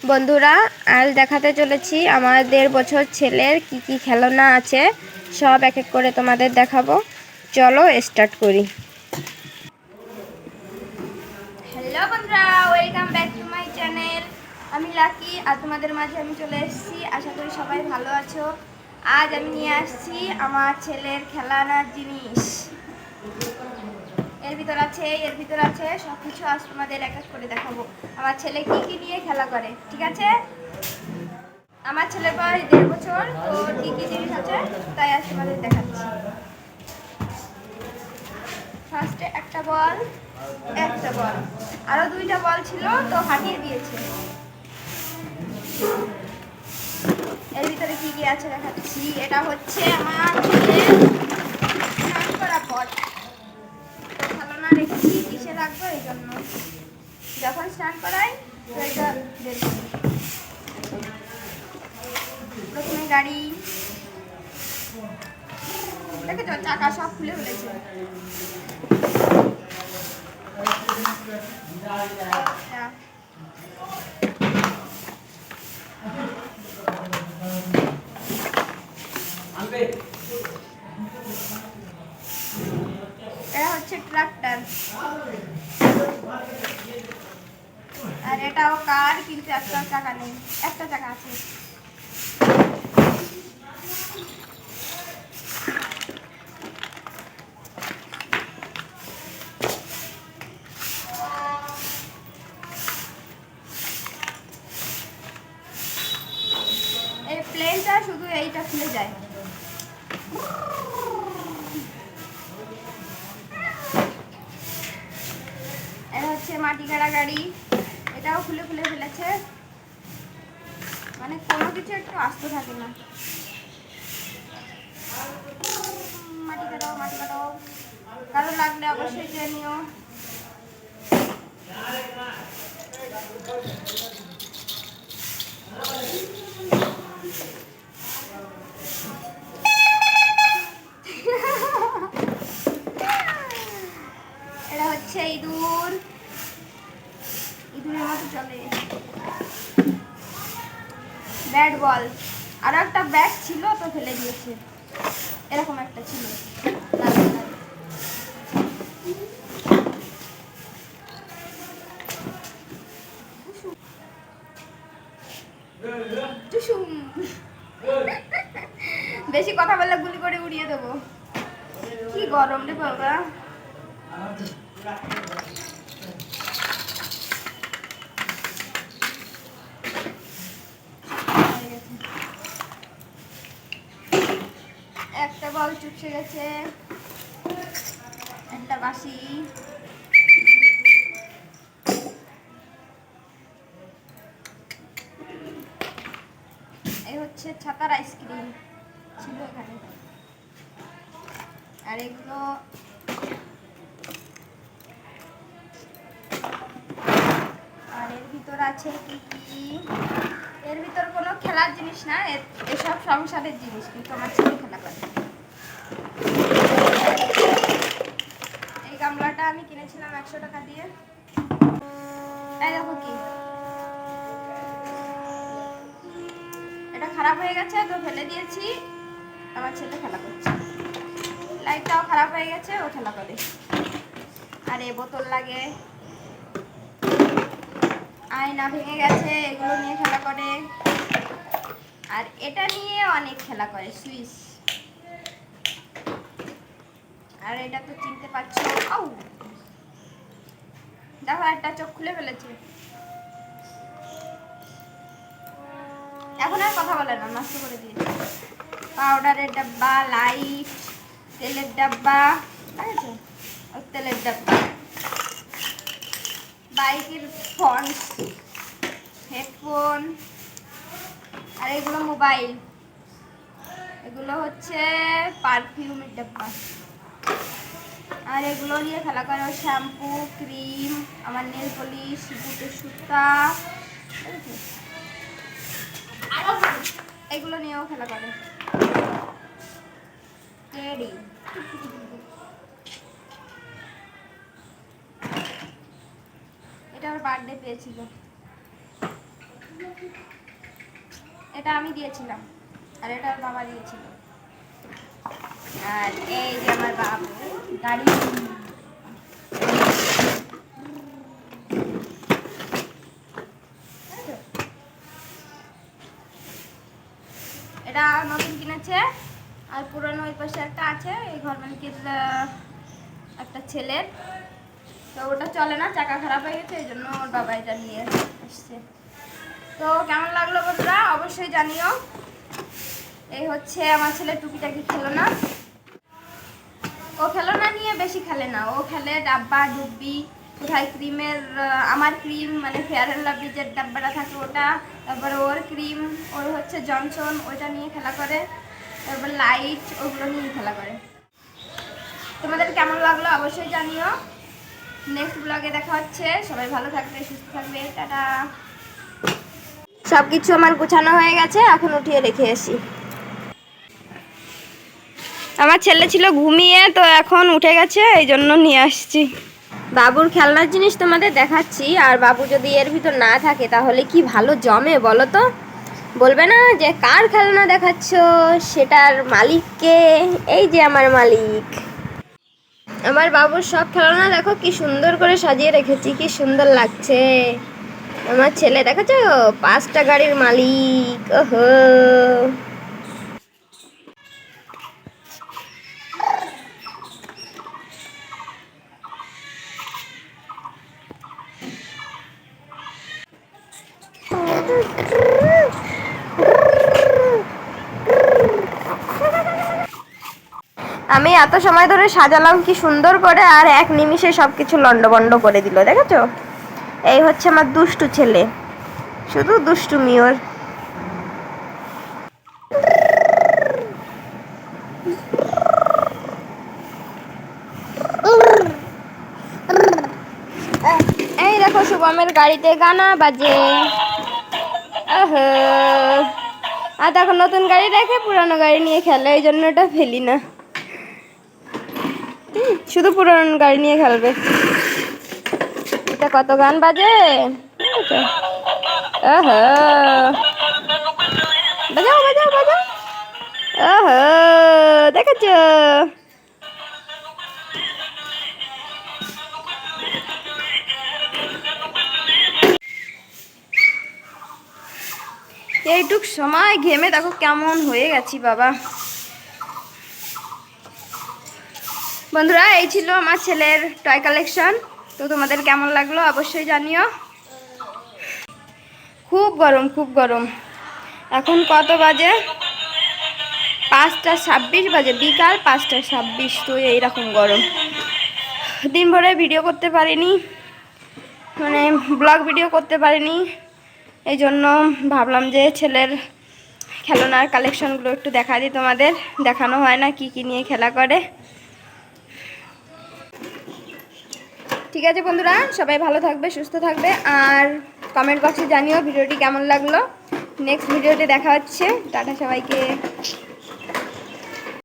বন্ধুরা, আজ দেখাতে চলেছি আমার 1.5 বছর ছেলের কি কি খেলনা আছে। সব এক এক করে তোমাদের দেখাবো। চলো স্টার্ট করি। হ্যালো বন্ধুরা, welcome back to my channel. আমি লাকি আর তোমাদের মাঝে আমি চলে এসেছি। আশা করি সবাই ভালো আছো। আজ আমি নিয়ে আসছি আমার ছেলের খেলনার জিনিস। এর ভিতর আছে সব কিছু। আজ তোমাদের এক এক করে দেখাবো আমার ছেলে কি কি নিয়ে খেলা করে। ঠিক আছে, আমার ছেলের বয়স 1.5 বছর, তো কি কি জিনিস আছে তাই আজ তোমাদের দেখাচ্ছি। ফার্স্টে একটা বল, আরো 2টা বল ছিল তো হারিয়ে দিয়েছে। এর ভিতরে কি কি আছে দেখাচ্ছি। এটা হচ্ছে আমার ছেলের স্নান করা পট। খেলনা রেখেছি, কিসে রাখবো এই জন্য, যখন স্নান করাই তো এটা বের করি। প্রথমে গাড়ি, দেখেছো চাকা সব খুলে ফেলেছে। এটা হচ্ছে ট্রাক্টর, আর এটাও কার, কিন্তু একটা চাকা নেই, একটা চাকা আছে। এই প্লেনটা শুধু এইটা খুলে যায়। এটা হচ্ছে মাটি কাটা গাড়ি, এটাও খুলে খুলে ফেলেছে, মানে কোনো কিছু একটু আস্ত থাকে না। মাটি কাটাও, কারো লাগলে অবশ্যই যে নিও। এটা হচ্ছে ইঁদুরের মতো চলে। ব্যাট বল, আর একটা ব্যাট ছিল তো ফেলে দিয়েছে, এরকম একটা ছিল। বেশি কথা বললে গুলি করে উড়িয়ে দেবো। কি গরম রে বাবা। একটা বল চুপসে গেছে, একটা বাঁশি, এই হচ্ছে ছাতার আইসক্রিম ছিল এখানে। আর এগুলো আর এর ভিতর আছে কি কি। এর ভিতর কোনো খেলার জিনিস না, এসব সংসারের জিনিস, কিন্তু আমার ছেলে খেলা করে। এই গামলাটা আমি কিনেছিলাম 100 টাকা দিয়ে। এই দেখো কি, এটা খারাপ হয়ে গেছে তো ফেলে দিয়েছি, আমার ছেলে খেলা করছে। লাইটটাও খারাপ হয়ে গেছে, ও খেলা করে। আর এই বোতল লাগে, আয়না ভেঙে গেছে, এগুলো নিয়ে খেলা করে। আর এটা নিয়ে অনেক খেলা করে, সুইচ। আর এটা তো চিনতে পারছো, আউ দেখো একটা চোখ খুলে ফেলেছে। এখন আর কথা বলে না, নষ্ট করে দিয়েছে। পাউডারের ডাব্বা, লাইট, তেলের ডাব্বা, দেখেছো ওই তেলের ডাব্বা, বাইকের ফন্ট, হেডফোন, আর এগুলো মোবাইল। এগুলো হচ্ছে পারফিউমের ডাব্বা। আর এগুলো নিয়ে খেলা করে শ্যাম্পু, ক্রিম, আমার নেল পলিশ, বুটের সুতা, এগুলো নিয়েও খেলা করে। টেডি, এটা আমার বার্থডে পেয়েছিল। এটা আমি দিয়েছিলাম আর এটা ওর বাবা দিয়েছিল। আর এই যে আমার বাবু গাড়ি, এটা নতুন কিনেছে। আর পুরনো ওই পাশে একটা আছে, এই ঘর মালিকের একটা ছেলের, তো ওটা চলে না, চাকা খারাপ হয়ে গেছে, এই জন্য ওর বাবা এটা নিয়ে এসছে। তো কেমন লাগলো বন্ধুরা অবশ্যই জানিও। এই হচ্ছে আমার ছেলে টুকিটাকি খেলনা। ও খেলনা নিয়ে বেশি খেলে না, ও খেলে ডাব্বা ডুব্বি, কোথায় ক্রিমের, আমার ক্রিম মানে ফেয়ার অ্যান্ড লাভলি যে ডাব্বাটা থাকে ওটা, তারপরে ওর ক্রিম, ওর হচ্ছে জনসন, ওইটা নিয়ে খেলা করে, তারপর লাইট, ওগুলো নিয়ে খেলা করে। তোমাদের কেমন লাগলো অবশ্যই জানিও। নেক্সট ব্লগে দেখা হচ্ছে। সবাই ভালো থাকবে, সুস্থ থাকবে, টাটা। সব কিছু আমার গুছানো হয়ে গেছে, এখন উঠিয়ে রেখে আসি। আমার ছেলে ছিল ঘুমিয়ে, তো এখন উঠে গেছে, এই জন্য নিয়ে আসছি। বাবুর খেলনার জিনিস তোমাদের দেখাচ্ছি, আর বাবু যদি এর ভিতর না থাকে তাহলে কি ভালো জমে বলো তো। বলবে না যে কার খেলনা দেখাচ্ছ, সেটার মালিককে। এই যে আমার মালিক। আমার বাবুর সব খেলনা দেখো কি সুন্দর করে সাজিয়ে রেখেছি, কি সুন্দর লাগছে। আমার ছেলে দেখাচ্ছ 5টা গাড়ির মালিক। ওহো, আমি এত সময় ধরে সাজালাম কি সুন্দর করে, আর এক নিমিষে সবকিছু লন্ডভন্ড করে দিল, দেখেছো? এই হচ্ছে আমার দুষ্টু ছেলে, শুধু দুষ্টুমি ওর। এই দেখো শুভমের গাড়িতে গানা বাজে। ওহো, আর দেখো নতুন গাড়ি রেখে পুরানো গাড়ি নিয়ে খেলে, এই জন্য ওটা ফেলি না, শুধু পুরানো গাড়ি নিয়ে খেলবে। এটা কত গান বাজে, ওহো, বাজাও বাজাও বাজাও। ওহো, দেখেছো? এইটুক সময় ঘেমে দেখো কেমন হয়ে গেছি বাবা। বন্ধুরা এই ছিল আমার ছেলের টয় কালেকশন। তো তোমাদের কেমন লাগলো অবশ্যই জানিও। খুব গরম, খুব গরম। এখন কত বাজে? 5টা 26 বাজে, বিকাল 5টা 26। তো এইরকম গরম, দিন ভরে ভিডিও করতে পারিনি, মানে ব্লগ ভিডিও করতে পারিনি। এই জন্য ভাবলাম যে ছেলের খেলনার কালেকশনগুলো একটু দেখা দিই তোমাদের, দেখানো হয় না কি কি নিয়ে খেলা করে। ঠিক আছে বন্ধুরা, সবাই ভালো থাকবে, সুস্থ থাকবে, আর কমেন্ট বক্সে জানিও ভিডিওটি কেমন লাগলো। নেক্সট ভিডিওতে দেখা হচ্ছে, টাটা সবাইকে।